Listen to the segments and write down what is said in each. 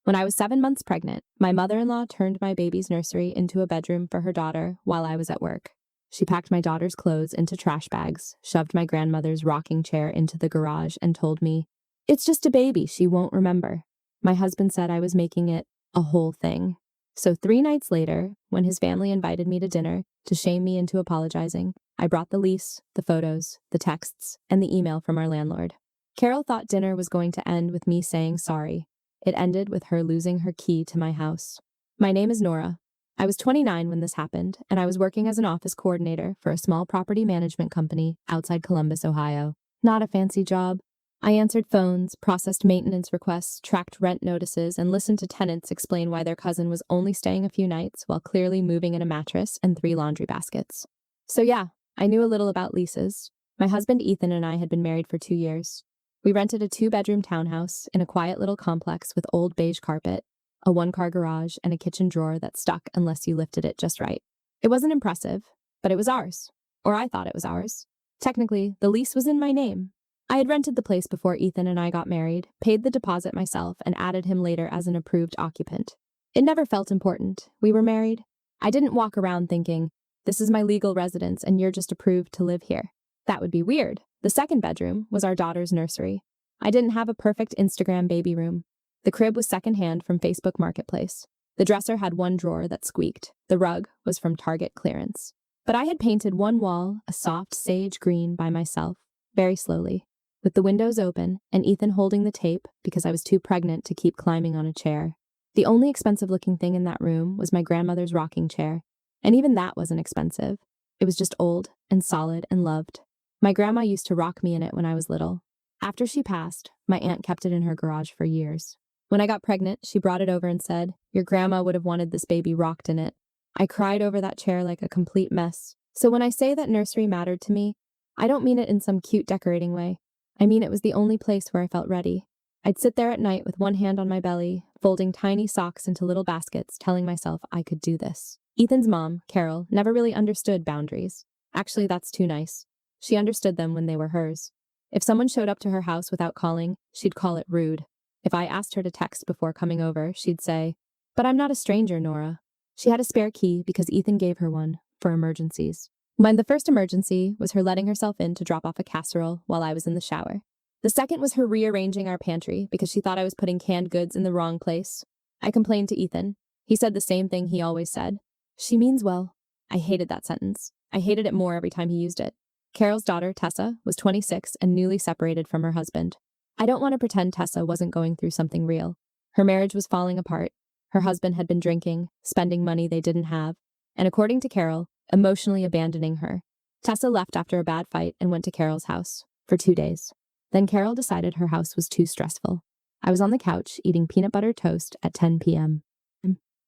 When I was 7 months pregnant, my mother-in-law turned my baby's nursery into a bedroom for her daughter while I was at work. She packed my daughter's clothes into trash bags, shoved my grandmother's rocking chair into the garage, and told me, "It's just a baby, she won't remember." My husband said I was making it a whole thing. So 3 nights later, when his family invited me to dinner to shame me into apologizing, I brought the lease, the photos, the texts, and the email from our landlord. Carol thought dinner was going to end with me saying sorry. It ended with her losing her key to my house. My name is Nora. I was 29 when this happened, and I was working as an office coordinator for a small property management company outside Columbus, Ohio. Not a fancy job. I answered phones, processed maintenance requests, tracked rent notices, and listened to tenants explain why their cousin was only staying a few nights while clearly moving in a mattress and 3 laundry baskets. So yeah, I knew a little about leases. My husband Ethan and I had been married for 2 years. We rented a 2-bedroom townhouse in a quiet little complex with old beige carpet, a 1-car garage, and a kitchen drawer that stuck unless you lifted it just right. It wasn't impressive, but it was ours. Or I thought it was ours. Technically, the lease was in my name. I had rented the place before Ethan and I got married, paid the deposit myself, and added him later as an approved occupant. It never felt important. We were married. I didn't walk around thinking, "This is my legal residence and you're just approved to live here." That would be weird. The 2nd bedroom was our daughter's nursery. I didn't have a perfect Instagram baby room. The crib was secondhand from Facebook Marketplace. The dresser had 1 drawer that squeaked. The rug was from Target clearance. But I had painted 1 wall a soft sage green by myself, very slowly, with the windows open and Ethan holding the tape because I was too pregnant to keep climbing on a chair. The only expensive-looking thing in that room was my grandmother's rocking chair, and even that wasn't expensive. It was just old and solid and loved. My grandma used to rock me in it when I was little. After she passed, my aunt kept it in her garage for years. When I got pregnant, she brought it over and said, "Your grandma would have wanted this baby rocked in it." I cried over that chair like a complete mess. So when I say that nursery mattered to me, I don't mean it in some cute decorating way. I mean it was the only place where I felt ready. I'd sit there at night with one hand on my belly, folding tiny socks into little baskets, telling myself I could do this. Ethan's mom, Carol, never really understood boundaries. Actually, that's too nice. She understood them when they were hers. If someone showed up to her house without calling, she'd call it rude. If I asked her to text before coming over, she'd say, "But I'm not a stranger, Nora." She had a spare key because Ethan gave her one for emergencies. The first emergency was her letting herself in to drop off a casserole while I was in the shower. The second was her rearranging our pantry because she thought I was putting canned goods in the wrong place. I complained to Ethan. He said the same thing he always said. "She means well." I hated that sentence. I hated it more every time he used it. Carol's daughter, Tessa, was 26 and newly separated from her husband. I don't want to pretend Tessa wasn't going through something real. Her marriage was falling apart. Her husband had been drinking, spending money they didn't have, and according to Carol, emotionally abandoning her. Tessa left after a bad fight and went to Carol's house for 2 days. Then Carol decided her house was too stressful. I was on the couch eating peanut butter toast at 10 p.m.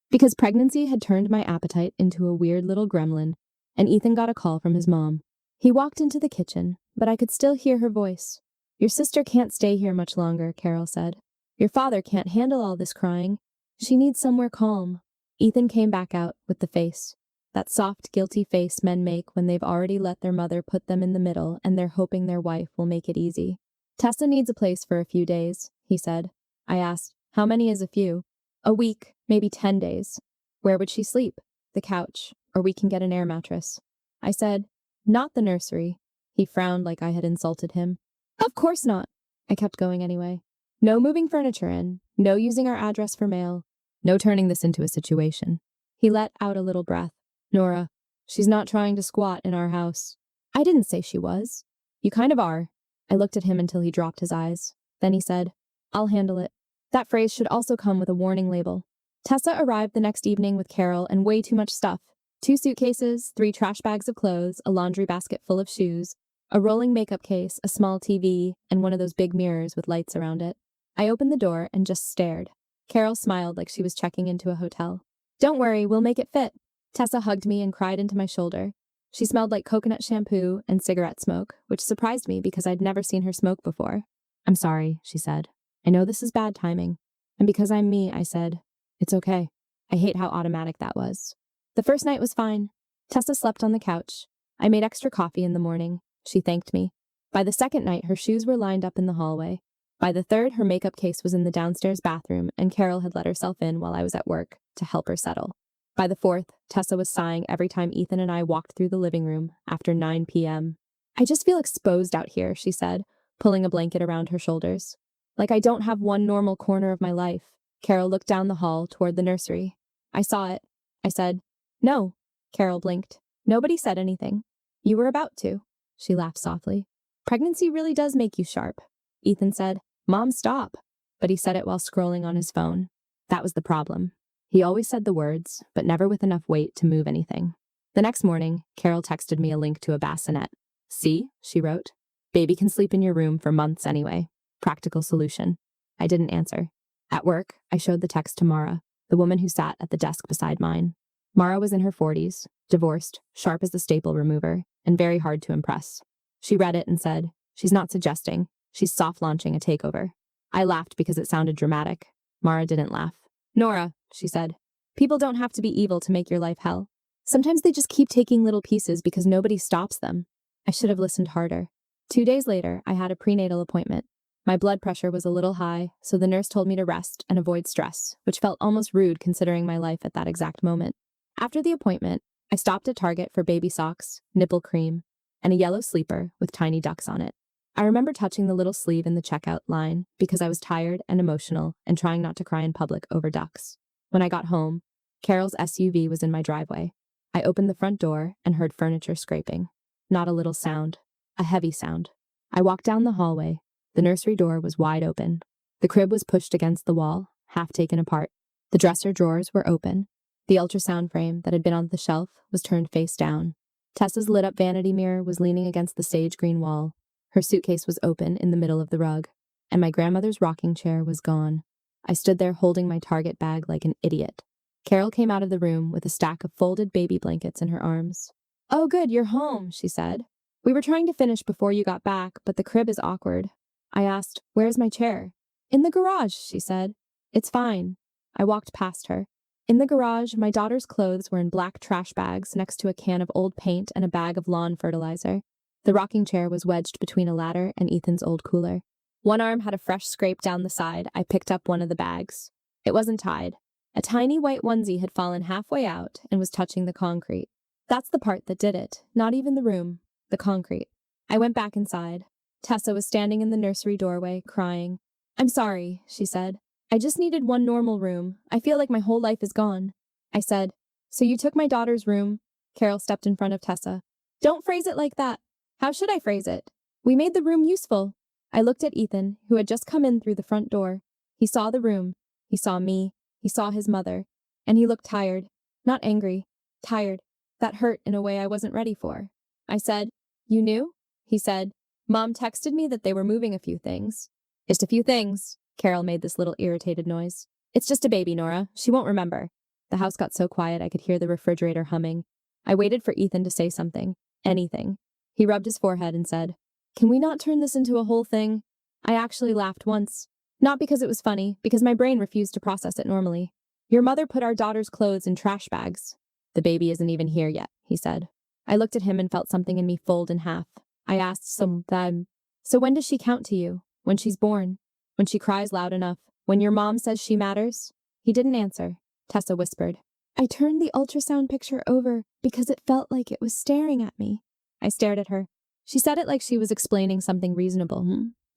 Because pregnancy had turned my appetite into a weird little gremlin, and Ethan got a call from his mom. He walked into the kitchen, but I could still hear her voice. "Your sister can't stay here much longer," Carol said. "Your father can't handle all this crying. She needs somewhere calm." Ethan came back out with the face. That soft, guilty face men make when they've already let their mother put them in the middle and they're hoping their wife will make it easy. "Tessa needs a place for a few days," he said. I asked, "How many is a few?" "A week, maybe 10 days. "Where would she sleep?" "The couch, or we can get an air mattress." I said, "Not the nursery." He frowned like I had insulted him. "Of course not." I kept going anyway. "No moving furniture in. No using our address for mail. No turning this into a situation." He let out a little breath. "Nora, she's not trying to squat in our house." I didn't say she was. "You kind of are." I looked at him until he dropped his eyes. Then he said, "I'll handle it." That phrase should also come with a warning label. Tessa arrived the next evening with Carol and way too much stuff. 2 suitcases, 3 trash bags of clothes, a laundry basket full of shoes, a rolling makeup case, a small TV, and one of those big mirrors with lights around it. I opened the door and just stared. Carol smiled like she was checking into a hotel. "Don't worry, we'll make it fit." Tessa hugged me and cried into my shoulder. She smelled like coconut shampoo and cigarette smoke, which surprised me because I'd never seen her smoke before. "I'm sorry," she said. "I know this is bad timing." And because I'm me, I said, "It's okay." I hate how automatic that was. The first night was fine. Tessa slept on the couch. I made extra coffee in the morning. She thanked me. By the second night, her shoes were lined up in the hallway. By the third, her makeup case was in the downstairs bathroom, and Carol had let herself in while I was at work to help her settle. By the fourth, Tessa was sighing every time Ethan and I walked through the living room after 9 p.m. I just feel exposed out here, she said, pulling a blanket around her shoulders. Like I don't have one normal corner of my life. Carol looked down the hall toward the nursery. I saw it. I said, "No." Carol blinked. Nobody said anything. "You were about to." She laughed softly. "Pregnancy really does make you sharp." Ethan said, "Mom, stop." But he said it while scrolling on his phone. That was the problem. He always said the words, but never with enough weight to move anything. The next morning, Carol texted me a link to a bassinet. "See," she wrote. "Baby can sleep in your room for months anyway. Practical solution." I didn't answer. At work, I showed the text to Mara, the woman who sat at the desk beside mine. Mara was in her 40s, divorced, sharp as the staple remover, and very hard to impress. She read it and said, "She's not suggesting. She's soft-launching a takeover." I laughed because it sounded dramatic. Mara didn't laugh. "Nora," she said, "people don't have to be evil to make your life hell. Sometimes they just keep taking little pieces because nobody stops them." I should have listened harder. 2 days later, I had a prenatal appointment. My blood pressure was a little high, so the nurse told me to rest and avoid stress, which felt almost rude considering my life at that exact moment. After the appointment, I stopped at Target for baby socks, nipple cream, and a yellow sleeper with tiny ducks on it. I remember touching the little sleeve in the checkout line because I was tired and emotional and trying not to cry in public over ducks. When I got home, Carol's SUV was in my driveway. I opened the front door and heard furniture scraping. Not a little sound, a heavy sound. I walked down the hallway. The nursery door was wide open. The crib was pushed against the wall, half taken apart. The dresser drawers were open. The ultrasound frame that had been on the shelf was turned face down. Tessa's lit-up vanity mirror was leaning against the sage green wall. Her suitcase was open in the middle of the rug, and my grandmother's rocking chair was gone. I stood there holding my Target bag like an idiot. Carol came out of the room with a stack of folded baby blankets in her arms. "Oh, good, you're home," she said. "We were trying to finish before you got back, but the crib is awkward." I asked, "Where's my chair?" "In the garage," she said. "It's fine." I walked past her. In the garage, my daughter's clothes were in black trash bags next to a can of old paint and a bag of lawn fertilizer. The rocking chair was wedged between a ladder and Ethan's old cooler. One arm had a fresh scrape down the side. I picked up one of the bags. It wasn't tied. A tiny white onesie had fallen halfway out and was touching the concrete. That's the part that did it, not even the room, the concrete. I went back inside. Tessa was standing in the nursery doorway, crying. "I'm sorry," she said. "I just needed one normal room. I feel like my whole life is gone." I said, "So you took my daughter's room?" Carol stepped in front of Tessa. "Don't phrase it like that." "How should I phrase it? We made the room useful." I looked at Ethan, who had just come in through the front door. He saw the room. He saw me. He saw his mother. And he looked tired. Not angry. Tired. That hurt in a way I wasn't ready for. I said, "You knew?" He said, "Mom texted me that they were moving a few things." "Just a few things." Carol made this little irritated noise. "It's just a baby, Nora. She won't remember." The house got so quiet I could hear the refrigerator humming. I waited for Ethan to say something. Anything. He rubbed his forehead and said, "Can we not turn this into a whole thing?" I actually laughed once. Not because it was funny, because my brain refused to process it normally. "Your mother put our daughter's clothes in trash bags." "The baby isn't even here yet," he said. I looked at him and felt something in me fold in half. I asked so when does she count to you? When she's born? When she cries loud enough? When your mom says she matters? He didn't answer. Tessa whispered, "I turned the ultrasound picture over because it felt like it was staring at me." I stared at her. She said it like she was explaining something reasonable.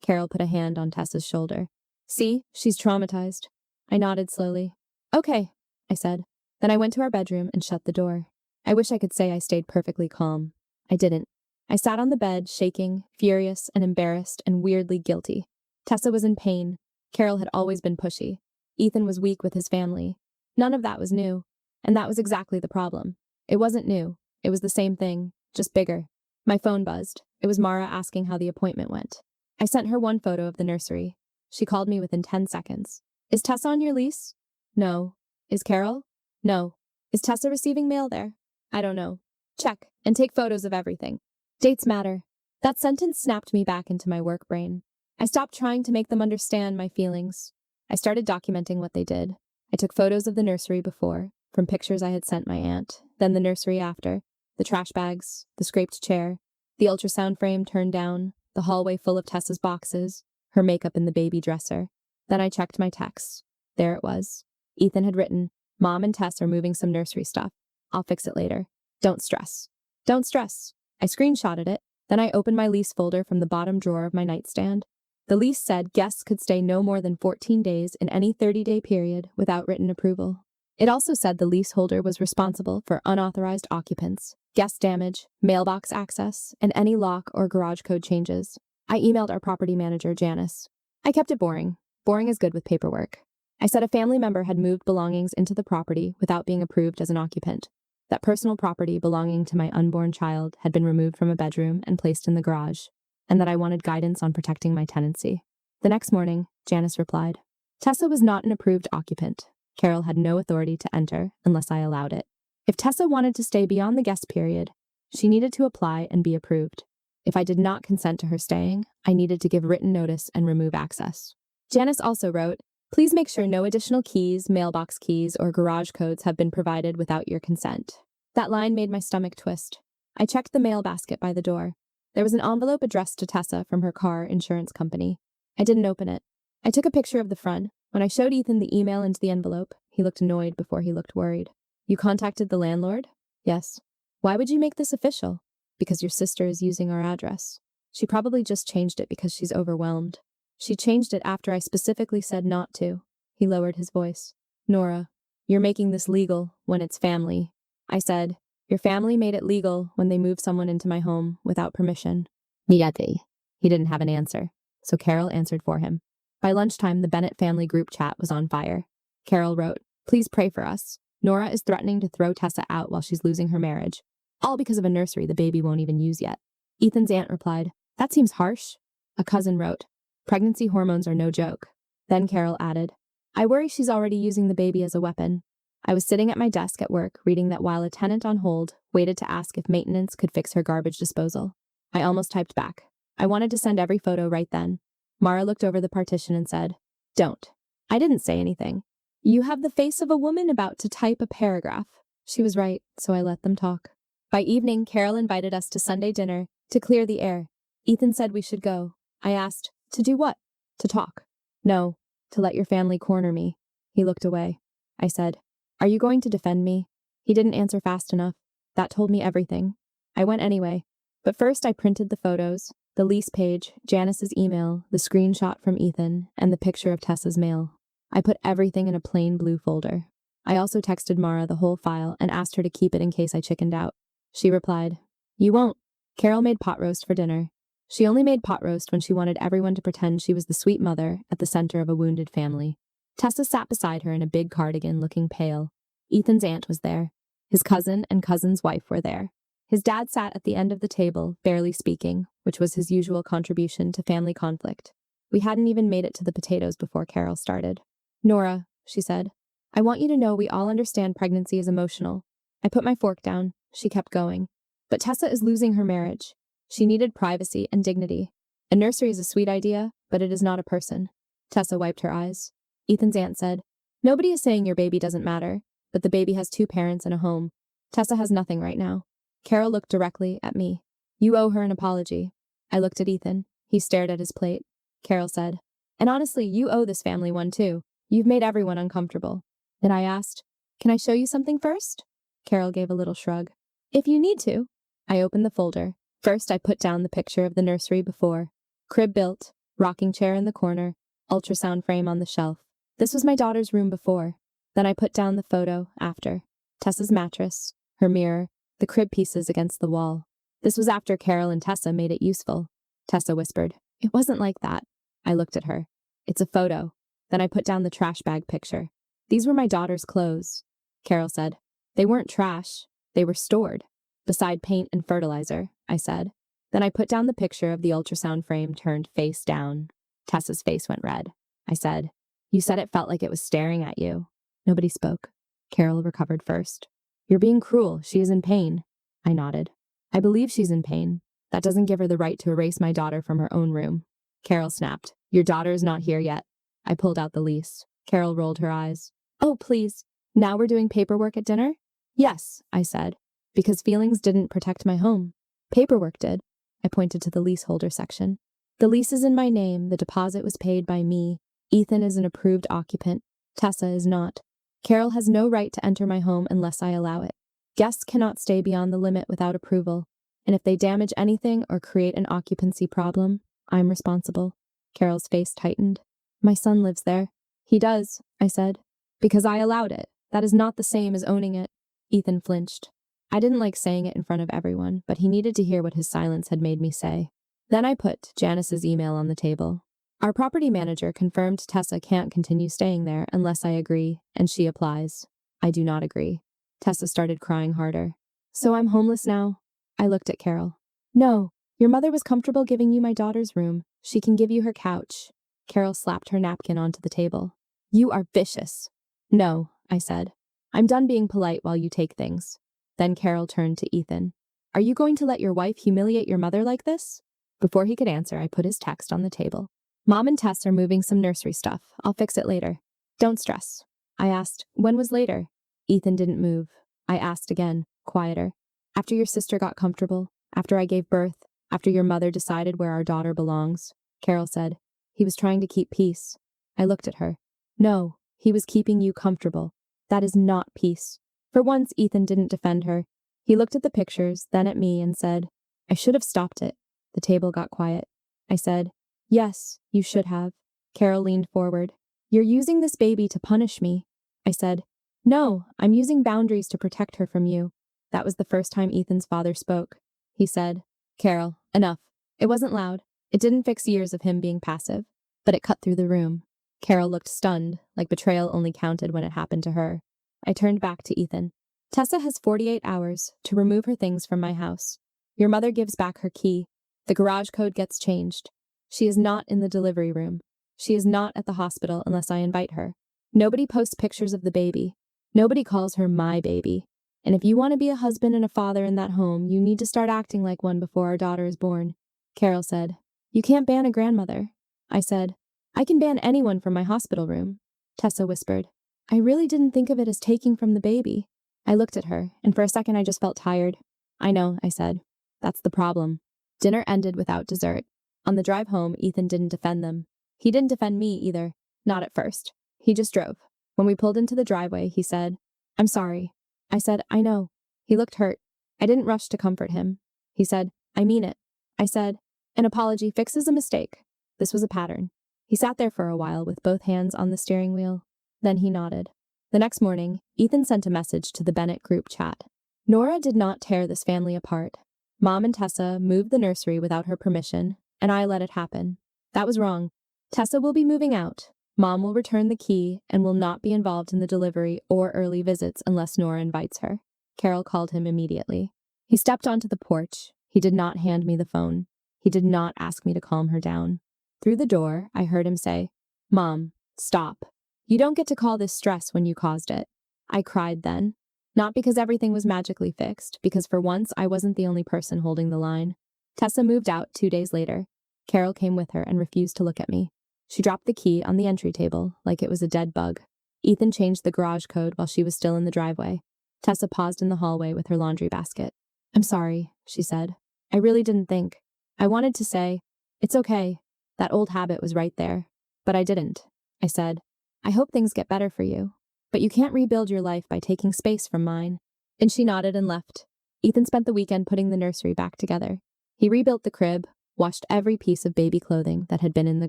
Carol put a hand on Tessa's shoulder. "See, she's traumatized." I nodded slowly. "Okay," I said. Then I went to our bedroom and shut the door. I wish I could say I stayed perfectly calm. I didn't. I sat on the bed, shaking, furious and embarrassed and weirdly guilty. Tessa was in pain. Carol had always been pushy. Ethan was weak with his family. None of that was new. And that was exactly the problem. It wasn't new. It was the same thing, just bigger. My phone buzzed. It was Mara asking how the appointment went. I sent her one photo of the nursery. She called me within 10 seconds. "Is Tessa on your lease?" "No." "Is Carol?" "No." "Is Tessa receiving mail there?" "I don't know." "Check, and take photos of everything. Dates matter." That sentence snapped me back into my work brain. I stopped trying to make them understand my feelings. I started documenting what they did. I took photos of the nursery before, from pictures I had sent my aunt, then the nursery after, the trash bags, the scraped chair, the ultrasound frame turned down, the hallway full of Tessa's boxes, her makeup in the baby dresser. Then I checked my texts. There it was. Ethan had written, "Mom and Tess are moving some nursery stuff. I'll fix it later. Don't stress." Don't stress. I screenshotted it. Then I opened my lease folder from the bottom drawer of my nightstand. The lease said guests could stay no more than 14 days in any 30-day period without written approval. It also said the leaseholder was responsible for unauthorized occupants, guest damage, mailbox access, and any lock or garage code changes. I emailed our property manager, Janice. I kept it boring. Boring is good with paperwork. I said a family member had moved belongings into the property without being approved as an occupant, that personal property belonging to my unborn child had been removed from a bedroom and placed in the garage, and that I wanted guidance on protecting my tenancy. The next morning, Janice replied, "Tessa was not an approved occupant. Carol had no authority to enter unless I allowed it. If Tessa wanted to stay beyond the guest period, she needed to apply and be approved. If I did not consent to her staying, I needed to give written notice and remove access." Janice also wrote, "Please make sure no additional keys, mailbox keys, or garage codes have been provided without your consent." That line made my stomach twist. I checked the mail basket by the door. There was an envelope addressed to Tessa from her car insurance company. I didn't open it. I took a picture of the front. When I showed Ethan the email into the envelope, he looked annoyed before he looked worried. "You contacted the landlord?" "Yes." "Why would you make this official?" "Because your sister is using our address. She probably just changed it because she's overwhelmed. She changed it after I specifically said not to." He lowered his voice. "Nora, you're making this legal when it's family." I said, "Your family made it legal when they moved someone into my home without permission." Miyati. He didn't have an answer, so Carol answered for him. By lunchtime, the Bennett family group chat was on fire. Carol wrote, "Please pray for us. Nora is threatening to throw Tessa out while she's losing her marriage. All because of a nursery the baby won't even use yet." Ethan's aunt replied, "That seems harsh." A cousin wrote, "Pregnancy hormones are no joke." Then Carol added, "I worry she's already using the baby as a weapon." I was sitting at my desk at work reading that while a tenant on hold waited to ask if maintenance could fix her garbage disposal. I almost typed back. I wanted to send every photo right then. Mara looked over the partition and said, "Don't." I didn't say anything. "You have the face of a woman about to type a paragraph." She was right, so I let them talk. By evening, Carol invited us to Sunday dinner to clear the air. Ethan said we should go. I asked, "To do what?" "To talk." "No, to let your family corner me." He looked away. I said, "Are you going to defend me?" He didn't answer fast enough. That told me everything. I went anyway. But first I printed the photos, the lease page, Janice's email, the screenshot from Ethan, and the picture of Tessa's mail. I put everything in a plain blue folder. I also texted Mara the whole file and asked her to keep it in case I chickened out. She replied, "You won't." Carol made pot roast for dinner. She only made pot roast when she wanted everyone to pretend she was the sweet mother at the center of a wounded family. Tessa sat beside her in a big cardigan, looking pale. Ethan's aunt was there. His cousin and cousin's wife were there. His dad sat at the end of the table, barely speaking, which was his usual contribution to family conflict. We hadn't even made it to the potatoes before Carol started. "Nora," she said, "I want you to know we all understand pregnancy is emotional." I put my fork down. She kept going. "But Tessa is losing her marriage. She needed privacy and dignity. A nursery is a sweet idea, but it is not a person." Tessa wiped her eyes. Ethan's aunt said, "Nobody is saying your baby doesn't matter, but the baby has two parents and a home. Tessa has nothing right now." Carol looked directly at me. "You owe her an apology." I looked at Ethan. He stared at his plate. Carol said, "And honestly, you owe this family one too. You've made everyone uncomfortable." Then I asked, "Can I show you something first?" Carol gave a little shrug. "If you need to." I opened the folder. First, I put down the picture of the nursery before. Crib built, rocking chair in the corner, ultrasound frame on the shelf. This was my daughter's room before. Then I put down the photo after. Tessa's mattress, her mirror, the crib pieces against the wall. This was after Carol and Tessa made it useful. Tessa whispered, "It wasn't like that." I looked at her. "It's a photo." Then I put down the trash bag picture. "These were my daughter's clothes." Carol said, "They weren't trash. They were stored. Beside paint and fertilizer," I said. Then I put down the picture of the ultrasound frame turned face down. Tessa's face went red. I said, "You said it felt like it was staring at you." Nobody spoke. Carol recovered first. "You're being cruel. She is in pain." I nodded. "I believe she's in pain. That doesn't give her the right to erase my daughter from her own room." Carol snapped, "Your daughter is not here yet." I pulled out the lease. Carol rolled her eyes. "Oh, please. Now we're doing paperwork at dinner?" "Yes," I said, "because feelings didn't protect my home. Paperwork did." I pointed to the leaseholder section. The lease is in my name, the deposit was paid by me. Ethan is an approved occupant. Tessa is not. Carol has no right to enter my home unless I allow it. Guests cannot stay beyond the limit without approval, and if they damage anything or create an occupancy problem, I'm responsible. Carol's face tightened. My son lives there. He does, I said. Because I allowed it. That is not the same as owning it. Ethan flinched. I didn't like saying it in front of everyone, but he needed to hear what his silence had made me say. Then I put Janice's email on the table. Our property manager confirmed Tessa can't continue staying there unless I agree, and she applies. I do not agree. Tessa started crying harder. So I'm homeless now? I looked at Carol. No, your mother was comfortable giving you my daughter's room. She can give you her couch. Carol slapped her napkin onto the table. You are vicious. No, I said. I'm done being polite while you take things. Then Carol turned to Ethan. Are you going to let your wife humiliate your mother like this? Before he could answer, I put his text on the table. Mom and Tess are moving some nursery stuff. I'll fix it later. Don't stress. I asked, when was later? Ethan didn't move. I asked again, quieter. After your sister got comfortable, after I gave birth, after your mother decided where our daughter belongs, Carol said. He was trying to keep peace. I looked at her. No, he was keeping you comfortable. That is not peace. For once, Ethan didn't defend her. He looked at the pictures, then at me, and said, I should have stopped it. The table got quiet. I said, yes, you should have. Carol leaned forward. You're using this baby to punish me. I said, no, I'm using boundaries to protect her from you. That was the first time Ethan's father spoke. He said, Carol, enough. It wasn't loud. It didn't fix years of him being passive, but it cut through the room. Carol looked stunned, like betrayal only counted when it happened to her. I turned back to Ethan. Tessa has 48 hours to remove her things from my house. Your mother gives back her key. The garage code gets changed. She is not in the delivery room. She is not at the hospital unless I invite her. Nobody posts pictures of the baby. Nobody calls her my baby. And if you want to be a husband and a father in that home, you need to start acting like one before our daughter is born. Carol said, you can't ban a grandmother. I said, I can ban anyone from my hospital room. Tessa whispered, I really didn't think of it as taking from the baby. I looked at her, and for a second I just felt tired. I know, I said. That's the problem. Dinner ended without dessert. On the drive home, Ethan didn't defend them. He didn't defend me either. Not at first. He just drove. When we pulled into the driveway, he said, I'm sorry. I said, I know. He looked hurt. I didn't rush to comfort him. He said, I mean it. I said, an apology fixes a mistake. This was a pattern. He sat there for a while with both hands on the steering wheel. Then he nodded. The next morning, Ethan sent a message to the Bennett group chat. Nora did not tear this family apart. Mom and Tessa moved the nursery without her permission, and I let it happen. That was wrong. Tessa will be moving out. Mom will return the key and will not be involved in the delivery or early visits unless Nora invites her. Carol called him immediately. He stepped onto the porch. He did not hand me the phone. He did not ask me to calm her down. Through the door, I heard him say, Mom, stop. You don't get to call this stress when you caused it. I cried then. Not because everything was magically fixed, because for once I wasn't the only person holding the line. Tessa moved out 2 days later. Carol came with her and refused to look at me. She dropped the key on the entry table like it was a dead bug. Ethan changed the garage code while she was still in the driveway. Tessa paused in the hallway with her laundry basket. I'm sorry, she said. I really didn't think. I wanted to say, it's okay. That old habit was right there. But I didn't. I said, I hope things get better for you. But you can't rebuild your life by taking space from mine. And she nodded and left. Ethan spent the weekend putting the nursery back together. He rebuilt the crib, washed every piece of baby clothing that had been in the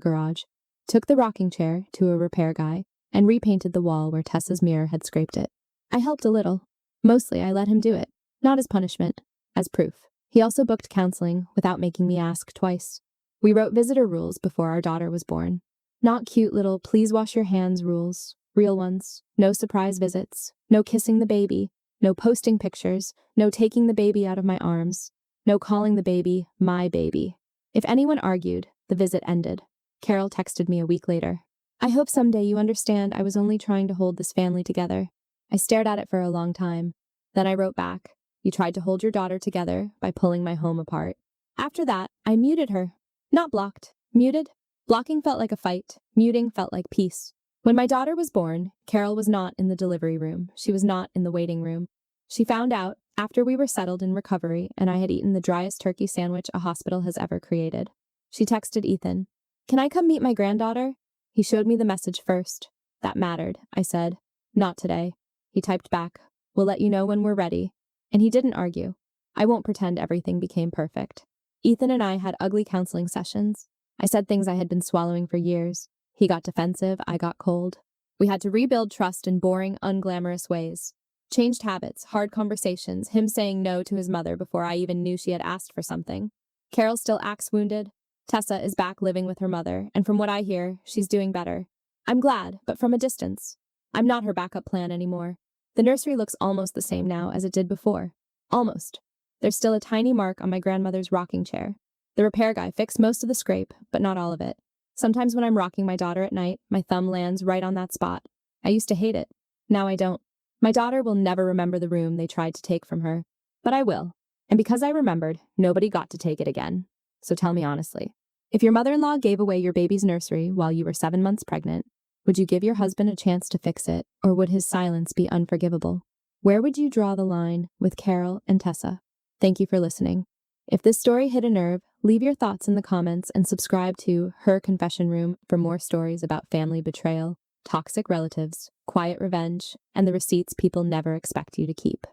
garage, took the rocking chair to a repair guy, and repainted the wall where Tessa's mirror had scraped it. I helped a little. Mostly I let him do it, not as punishment, as proof. He also booked counseling without making me ask twice. We wrote visitor rules before our daughter was born. Not cute little please wash your hands rules, real ones. No surprise visits, no kissing the baby, no posting pictures, no taking the baby out of my arms, no calling the baby my baby. If anyone argued, the visit ended. Carol texted me a week later. I hope someday you understand I was only trying to hold this family together. I stared at it for a long time. Then I wrote back, you tried to hold your daughter together by pulling my home apart. After that, I muted her. Not blocked, muted. Blocking felt like a fight, muting felt like peace. When my daughter was born, Carol was not in the delivery room. She was not in the waiting room. She found out after we were settled in recovery and I had eaten the driest turkey sandwich a hospital has ever created. She texted Ethan. Can I come meet my granddaughter? He showed me the message first. That mattered, I said. Not today. He typed back. We'll let you know when we're ready. And he didn't argue. I won't pretend everything became perfect. Ethan and I had ugly counseling sessions. I said things I had been swallowing for years. He got defensive, I got cold. We had to rebuild trust in boring, unglamorous ways. Changed habits, hard conversations, him saying no to his mother before I even knew she had asked for something. Carol still acts wounded. Tessa is back living with her mother, and from what I hear, she's doing better. I'm glad, but from a distance. I'm not her backup plan anymore. The nursery looks almost the same now as it did before. Almost. There's still a tiny mark on my grandmother's rocking chair. The repair guy fixed most of the scrape, but not all of it. Sometimes when I'm rocking my daughter at night, my thumb lands right on that spot. I used to hate it. Now I don't. My daughter will never remember the room they tried to take from her. But I will. And because I remembered, nobody got to take it again. So tell me honestly, if your mother-in-law gave away your baby's nursery while you were 7 months pregnant, would you give your husband a chance to fix it, or would his silence be unforgivable? Where would you draw the line with Carol and Tessa? Thank you for listening. If this story hit a nerve, leave your thoughts in the comments and subscribe to Her Confession Room for more stories about family betrayal, toxic relatives, quiet revenge, and the receipts people never expect you to keep.